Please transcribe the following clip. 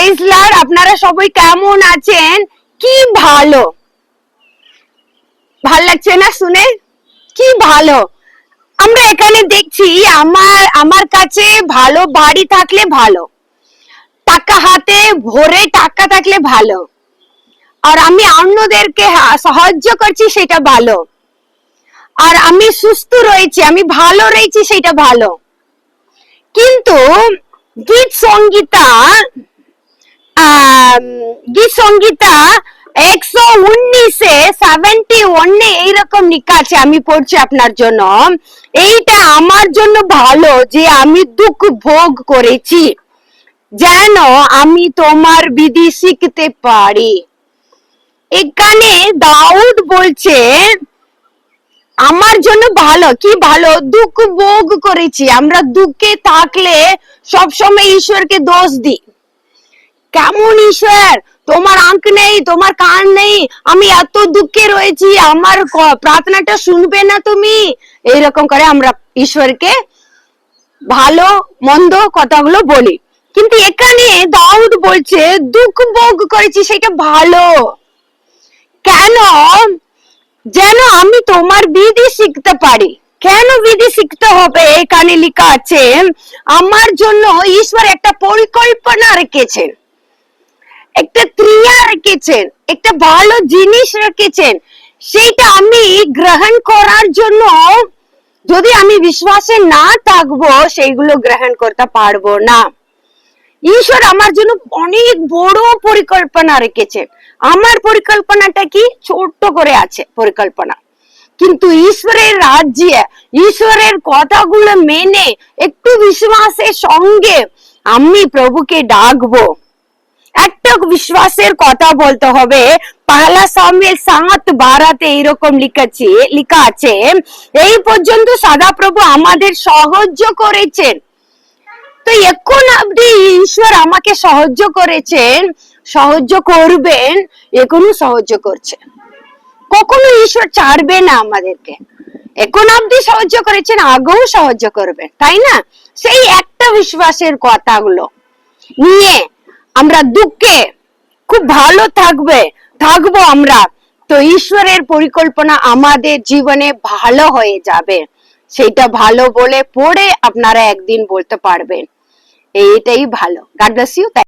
Praise Lord. আপনারা সবাই কেমন আছেন? কি ভালো ভাল লাগছে না শুনে? কি ভালো। আমরা এখানে দেখছি আমার কাছে ভালো বাড়ি থাকলে ভালো, টাকা হাতে ভরে টাকা থাকলে ভালো, আর আমি অন্যদেরকে সাহায্য করছি সেটা ভালো, আর আমি সুস্থ রয়েছি, আমি ভালো রয়েছি সেটা ভালো। কিন্তু গীত সংগীতা গীত সংগীতা 119 এইরকম লেখা আছে, আমি পড়ছি আপনার জন্য। এইটা আমার জন্য ভালো যে আমি দুঃখ ভোগ করেছি, যেন আমি তোমার বিধি শিখতে পারি। এখানে দাউদ বলছে আমার জন্য ভালো। কি ভালো? দুঃখ ভোগ করেছি। আমরা দুঃখে থাকলে সবসময় ঈশ্বরকে দোষ দিই। কেমন ঈশ্বর, তোমার আঁখ নেই, তোমার কান নেই, আমি এত দুঃখে রয়েছি, আমার প্রার্থনাটা শুনবে না তুমি? এইরকম করে আমরা ঈশ্বরকে ভালো মন্দ কথাগুলো বলি। কিন্তু এখানে দাউদ বলছে দুঃখ ভোগ করেছি সেটা ভালো। কেন? যেন আমি তোমার বিধি শিখতে পারি। কেন বিধি শিখতে হবে? এখানে লেখা আছে আমার জন্য ঈশ্বর একটা পরিকল্পনা রেখেছেন, একটা ক্রিয়া রেখেছেন, একটা ভালো জিনিস রেখেছেন। সেইটা আমি গ্রহণ করার জন্য যদি আমি বিশ্বাসে না থাকবো, সেইগুলো গ্রহণ করতে পারবো না। ঈশ্বর আমার জন্য অনেক বড় পরিকল্পনা রেখেছেন। আমার পরিকল্পনাটা কি? ছোট্ট করে আছে পরিকল্পনা, কিন্তু ঈশ্বরের রাজ্যে ঈশ্বরের কথাগুলো মেনে একটু বিশ্বাসের সঙ্গে আমি প্রভুকে ডাকবো। একটা বিশ্বাসের কথা বলতে হবে। পহেলা সামুয়েল 7:12 এইরকম লেখা আছে, এই পর্যন্ত সদাপ্রভু আমাদের সাহায্য করেছেন। তো এখন অবধি ঈশ্বর আমাকে সাহায্য করেছেন, সাহায্য করবেন, এখনো সাহায্য করছেন। কখনো ঈশ্বর ছাড়বে না আমাদেরকে। এখন অবধি সাহায্য করেছেন, আগেও সাহায্য করবেন, তাই না? সেই একটা বিশ্বাসের কথাগুলো নিয়ে আমরা দুঃখে খুব ভালো থাকবো আমরা, তো ঈশ্বরের পরিকল্পনা আমাদের জীবনে ভালো হয়ে যাবে। সেটা ভালো বলে পড়ে আপনারা একদিন বলতে পারবেন এইটাই ভালো। God bless you.